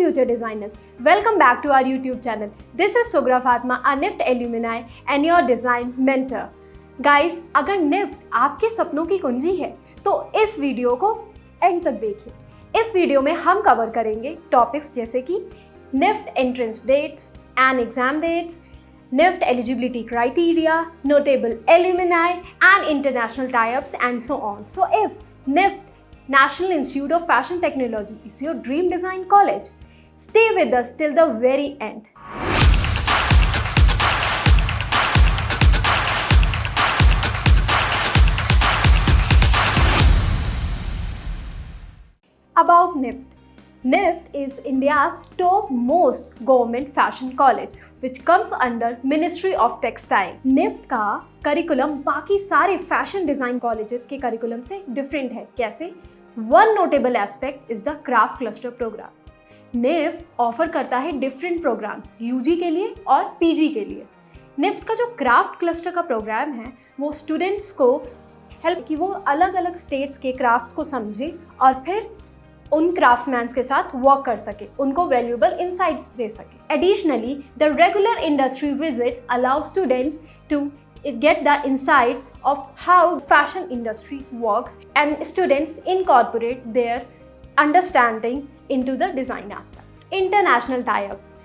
future designers. Welcome back to our YouTube channel. This is Sugra Fatma, a NIFT alumni and your design mentor. Guys, अगर NIFT आपके सपनों की कुंजी है तो इस वीडियो को एंड तक देखिए। इस वीडियो में हम कवर करेंगे टॉपिक्स जैसे कि NIFT entrance dates and exam dates, NIFT eligibility criteria, notable alumni and international tie-ups and so on. So if NIFT National Institute of Fashion Technology is your dream design college, stay with us till the very end. About NIFT. NIFT is India's top-most government fashion college, which comes under Ministry of Textile. NIFT का curriculum बाकी सारे fashion design colleges के curriculum से different है। कैसे? One notable aspect is the craft cluster program. NIFT offer करता है different programmes UG के लिए और पीजी के लिए। NIFT का जो क्राफ्ट क्लस्टर का प्रोग्राम है वो स्टूडेंट्स को हेल्प कि वो अलग अलग स्टेट्स के क्राफ्ट्स को समझे और फिर उन क्राफ्ट्समैन्स के साथ वर्क कर सके, उनको वैल्यूएबल इनसाइट्स दे सके। Additionally the regular industry visit allow students to get the insights of how fashion industry works and students incorporate their understanding into the design aspect. International tie-ups.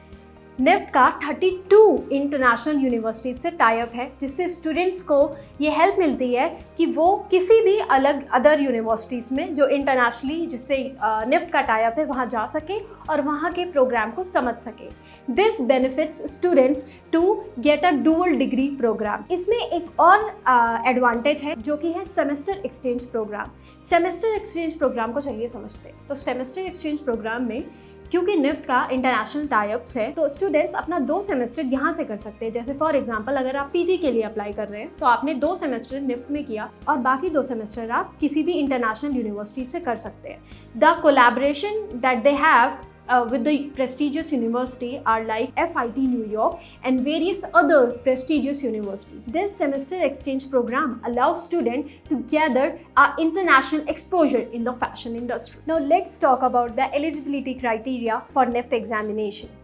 NIFT का 32 international universities से tie up है, जिससे students को ये help मिलती है कि वो किसी भी अलग अदर यूनिवर्सिटीज़ में जो इंटरनेशनली जिससे NIFT का टाई अप है वहाँ जा सके और वहाँ के प्रोग्राम को समझ सके। This benefits students to get a dual degree program. इसमें एक और एडवांटेज है जो कि है semester exchange program. Semester exchange program को चलिए समझते हैं। तो सेमेस्टर एक्सचेंज प्रोग्राम में क्योंकि NIFT का इंटरनेशनल टाई-अप्स है तो स्टूडेंट्स अपना 2 सेमेस्टर यहाँ से कर सकते हैं। जैसे फॉर एग्जांपल अगर आप पीजी के लिए अप्लाई कर रहे हैं तो आपने 2 सेमेस्टर NIFT में किया और बाकी 2 सेमेस्टर आप किसी भी इंटरनेशनल यूनिवर्सिटी से कर सकते हैं। The collaboration that they have with the prestigious university are like FIT New York and various other prestigious universities. This semester exchange program allows students to gather international exposure in the fashion industry. Now let's talk about the eligibility criteria for NIFT examination.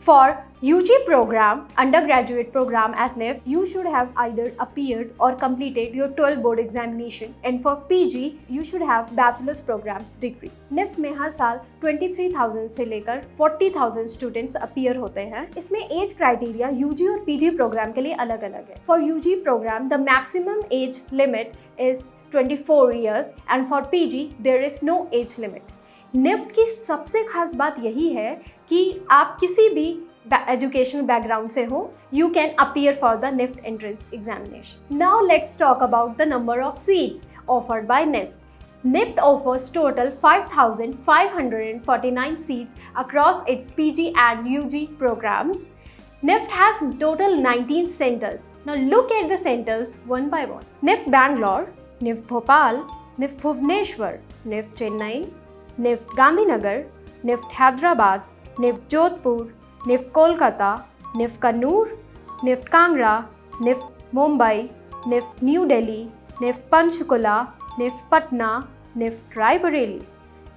For UG program, undergraduate program at NIFT, you should have either appeared or completed your 12 board examination, and for PG, you should have bachelor's program degree. NIFT में हर साल 23,000 से लेकर 40,000 students appear होते हैं। इसमें age criteria UG और PG programme के लिए अलग अलग है। For UG program, the maximum age limit is 24 years, and for PG, there is no age limit. NIFT की सबसे खास बात यही है कि आप किसी भी एजुकेशनल बैकग्राउंड से हो, you can appear for the NIFT entrance examination. Now let's talk about the number of seats offered by NIFT. NIFT offers total 5,549 seats across its PG and UG programs. NIFT has total 19 centers. Now look at the centers one by one. NIFT Bangalore, NIFT Bhopal, NIFT Bhubaneswar, NIFT Chennai, NIFT Gandhinagar, NIFT Hyderabad, NIFT Jodhpur, NIFT Kolkata, NIFT Kannur, NIFT Kangra, NIFT Mumbai, NIFT New Delhi, NIFT Panchkula, NIFT Patna, NIFT Raebareli,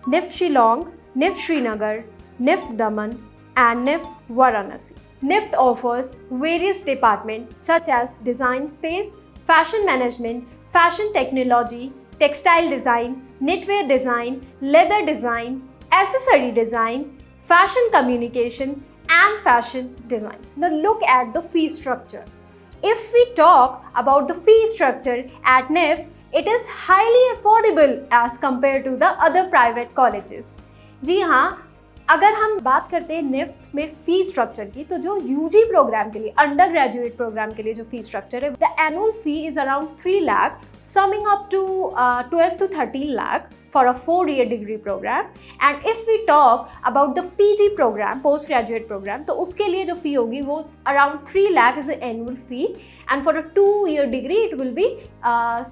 NIFT Shillong, NIFT Srinagar, NIFT Daman, and NIFT Varanasi. NIFT offers various departments such as design space, fashion management, fashion technology, textile design, knitwear design, leather design, accessory design, fashion communication, and fashion design. Now look at the fee structure. If we talk about the fee structure at NIFT, it is highly affordable as compared to the other private colleges. जी हाँ, अगर हम बात करते हैं NIFT में fee structure की तो जो UG प्रोग्राम के लिए अंडर ग्रेजुएट प्रोग्राम के लिए जो फी स्ट्रक्चर है the annual fee is around 3 lakh summing up to 12 to 13 lakh for a 4-year degree program. And if we talk about the PG program, postgraduate program, तो उसके लिए जो फी होगी वो around 3 lakh is the annual fee, and for a 2-year degree it will be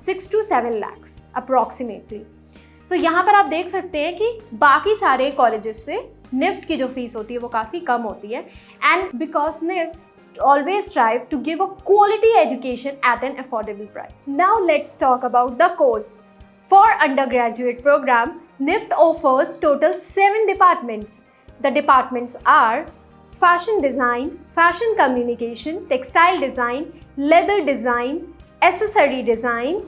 6 to 7 lakhs approximately. So यहाँ पर आप देख सकते हैं कि बाकी सारे कॉलेजेस से NIFT की जो फीस होती है वो काफ़ी कम होती है, and because NIFT always strive to give a quality education at an affordable price. Now let's talk about the course. For undergraduate program, NIFT offers total 7 departments. The departments are fashion design, fashion communication, textile design, leather design, accessory design,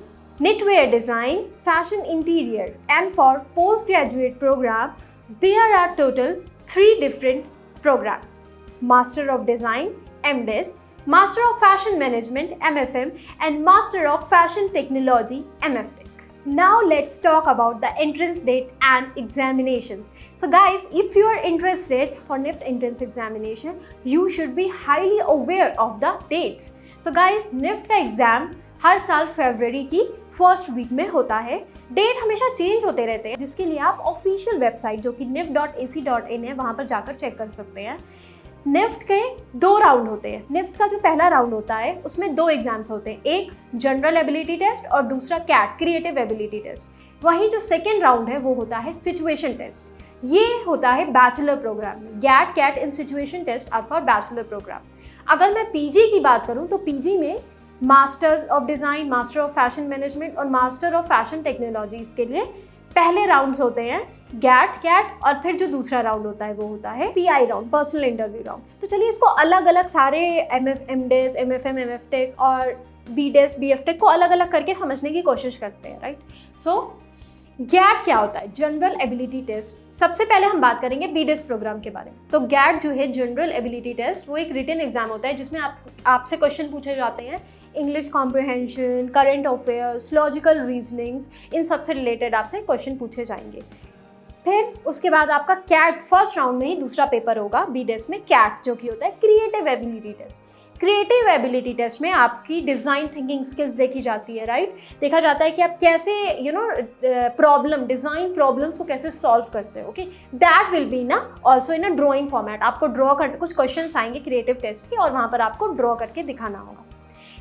knitwear design, fashion interior. And for postgraduate program, there are total 3 different programs: Master of Design, MDes, Master of Fashion Management, MFM, and Master of Fashion Technology, MFTech. Now let's talk about the entrance date and examinations. So guys, if you are interested for NIFT entrance examination, you should be highly aware of the dates. So guys, NIFT का exam हर साल फरवरी की first week में होता है. Date हमेशा change होते रहते हैं, जिसके लिए आप ऑफिशियल वेबसाइट जो कि nift.ac.in है वहाँ पर जाकर चेक कर सकते हैं. निफ्ट के 2 राउंड होते हैं. निफ्ट का जो पहला राउंड होता है उसमें 2 एग्जाम्स होते हैं, एक जनरल एबिलिटी टेस्ट और दूसरा कैट क्रिएटिव एबिलिटी टेस्ट. वहीं जो सेकेंड राउंड है वो होता है सिचुएशन टेस्ट. ये होता है बैचलर प्रोग्राम में. GAT, CAT in situation test are for bachelor program. अगर मैं पीजी की बात करूँ तो पीजी में masters of design, master of fashion management और मास्टर ऑफ फैशन टेक्नोलॉजीज के लिए पहले राउंड्स होते हैं गैट, कैट, और फिर जो दूसरा राउंड होता है वो होता है pi round, personal interview round. तो चलिए इसको अलग अलग सारे एमडेस, एमएफएम, एमएफटेक और बीडेस, बीएफटेक को अलग अलग करके समझने की कोशिश करते हैं. राइट. सो गैट क्या होता है? General ability test. सबसे पहले हम बात करेंगे बीडेस प्रोग्राम के बारे में. तो गैट जो है जनरल एबिलिटी टेस्ट, वो एक रिटन एग्जाम होता है जिसमें आपसे क्वेश्चन पूछे जाते हैं English comprehension, current affairs, logical reasonings, इन सब से रिलेटेड आपसे क्वेश्चन पूछे जाएंगे. फिर उसके बाद आपका कैट, फर्स्ट राउंड में ही दूसरा पेपर होगा बीडेस में कैट, जो कि होता है creative ability test. Creative ability test में आपकी डिज़ाइन थिंकिंग स्किल्स देखी जाती है. राइट. देखा जाता है कि आप कैसे प्रॉब्लम, डिज़ाइन प्रॉब्लम्स को कैसे सॉल्व करते हो. ओके, दैट विल बी ना also in a drawing format. आपको ड्रॉ कर कुछ क्वेश्चंस आएंगे क्रिएटिव टेस्ट के और वहाँ पर आपको ड्रॉ करके दिखाना होगा.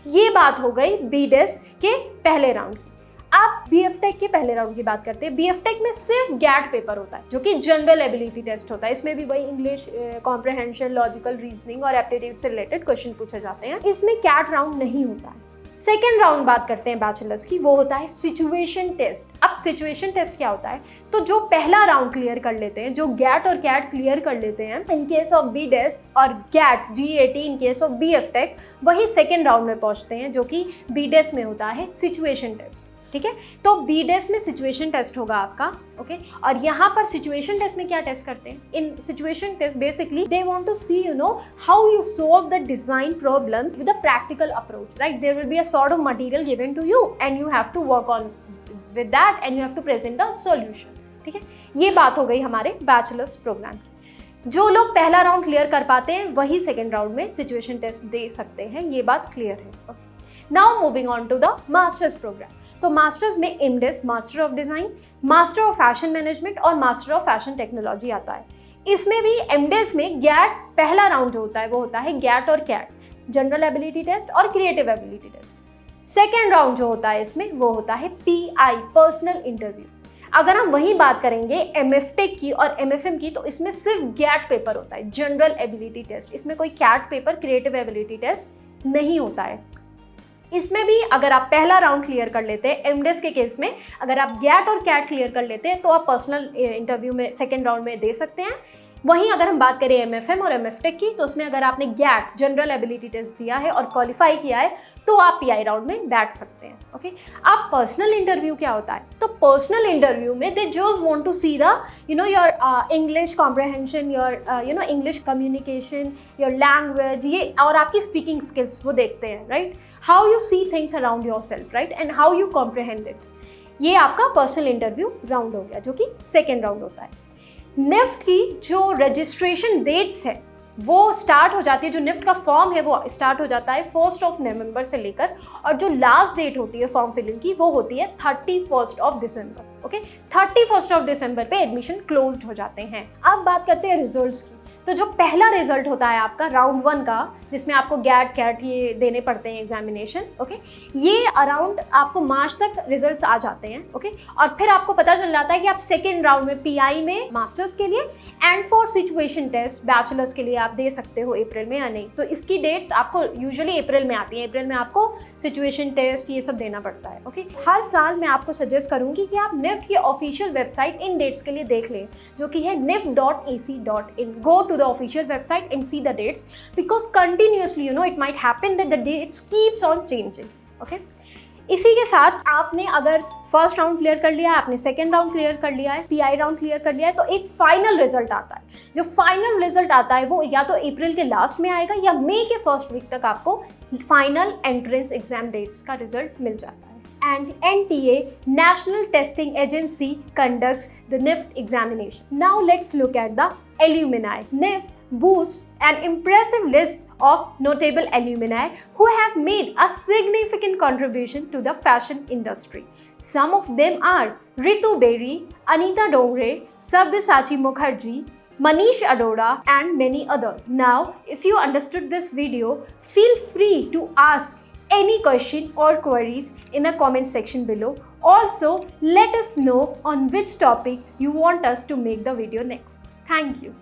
ये बात हो गई बीडेस के पहले राउंड की. अब बीएफटेक के पहले राउंड की बात करते हैं. बीएफटेक में सिर्फ गैट पेपर होता है जो कि जनरल एबिलिटी टेस्ट होता है. इसमें भी वही इंग्लिश कॉम्प्रिहेंशन, लॉजिकल रीजनिंग और एप्टीट्यूड से रिलेटेड क्वेश्चन पूछे जाते हैं. इसमें कैट राउंड नहीं होता है. सेकेंड राउंड बात करते हैं बैचलर्स की, वो होता है सिचुएशन टेस्ट. अब सिचुएशन टेस्ट क्या होता है? तो जो पहला राउंड क्लियर कर लेते हैं, जो गैट और कैट क्लियर कर लेते हैं इन केस ऑफ बीडेस और GAT GAT in case of B F Tech, वही सेकेंड राउंड में पहुंचते हैं जो कि बीडेस में होता है सिचुएशन टेस्ट. ठीक है. तो बीडेस में सिचुएशन टेस्ट होगा आपका. ओके. और यहाँ पर सिचुएशन टेस्ट में क्या टेस्ट करते हैं? In situation test basically they want to see how you solve the design problems with a practical approach. Right. There will be a sort of material given to you and you have to work on with that and you have to present the solution. ठीक है. ये बात हो गई हमारे bachelors programme की. जो लोग पहला राउंड क्लियर कर पाते हैं वही सेकेंड राउंड में सिचुएशन टेस्ट दे सकते हैं. ये बात क्लियर है. Now moving on to the masters programme. तो मास्टर्स में M Des, master of design, master of fashion management और मास्टर ऑफ फैशन टेक्नोलॉजी आता है. इसमें भी एमडेस में गैट पहला राउंड जो होता है वो होता है गैट और कैट, जनरल एबिलिटी टेस्ट और creative ability test. Second round जो होता है इसमें वो होता है पीआई, पर्सनल इंटरव्यू. अगर हम वही बात करेंगे एमएफटेक की और एमएफएम की, तो इसमें सिर्फ गैट पेपर होता है, जनरल एबिलिटी टेस्ट. इसमें कोई CAT paper, creative ability test नहीं होता है. इसमें भी अगर आप पहला राउंड क्लियर कर लेते हैं, एमडेस के केस में अगर आप गैट और कैट क्लियर कर लेते हैं तो आप पर्सनल इंटरव्यू में सेकेंड राउंड में दे सकते हैं. वहीं अगर हम बात करें एमएफएम और एमएफटेक की, तो उसमें अगर आपने गैट, जनरल एबिलिटी टेस्ट दिया है और क्वालिफाई किया है तो आप पीआई राउंड में बैठ सकते हैं. ओके. अब पर्सनल इंटरव्यू क्या होता है? तो पर्सनल इंटरव्यू में they just want to see the your English comprehension, your English communication, your language, ये और आपकी स्पीकिंग स्किल्स वो देखते हैं. Right. How you see things around yourself, right, and how you comprehend it. ये आपका personal interview round हो गया जो कि सेकेंड राउंड होता है. निफ्ट की जो रजिस्ट्रेशन डेट्स है वो स्टार्ट हो जाती है, जो निफ्ट का फॉर्म है वो स्टार्ट हो जाता है 1 नवंबर से लेकर, और जो लास्ट डेट होती है फॉर्म फिलिंग की वो होती है 31 दिसंबर. ओके. 31 दिसंबर पे एडमिशन क्लोज्ड हो जाते हैं. अब बात करते हैं रिजल्ट्स की. तो जो पहला रिजल्ट होता है आपका राउंड 1 का, जिसमें आपको गैट कैट ये देने पड़ते हैं एग्जामिनेशन, ओके, ये अराउंड आपको मार्च तक रिजल्ट्स आ जाते हैं, ओके, और फिर आपको पता चल जाता है कि आप सेकेंड राउंड में पीआई में मास्टर्स के लिए and for situation test bachelors के लिए आप दे सकते हो अप्रैल में या नहीं। तो इसकी डेट्स आपको यूजुअली अप्रैल में आती हैं, अप्रैल में आपको सिचुएशन टेस्ट ये सब देना पड़ता है, ओके। हर साल मैं आपको सजेस्ट करूंगी कि आप निफ्ट की ऑफिशियल वेबसाइट इन डेट्स के लिए देख लें, जो कि है nift.ac.in. Go to the official website and see the dates, because continuously it might happen that the dates keeps on changing, okay. इसी के साथ आपने अगर फर्स्ट राउंड क्लियर कर लिया है, आपने सेकेंड राउंड क्लियर कर लिया है, पीआई राउंड क्लियर कर लिया है, तो एक फाइनल रिजल्ट आता है। जो फाइनल रिजल्ट आता है वो या तो अप्रैल के लास्ट में आएगा या मई के फर्स्ट वीक तक आपको फाइनल एंट्रेंस एग्जाम डेट्स का रिजल्ट मिल जाता है। And NTA, National Testing Agency, conducts the NIFT examination. Now let's look at the alumni. NIFT boasts an impressive list of notable alumni who have made a significant contribution to the fashion industry. Some of them are Ritu Beri, Anita Dongre, Sabyasachi Mukherjee, Manish Arora, and many others. Now, if you understood this video, feel free to ask any question or queries in the comment section below. Also, let us know on which topic you want us to make the video next. Thank you.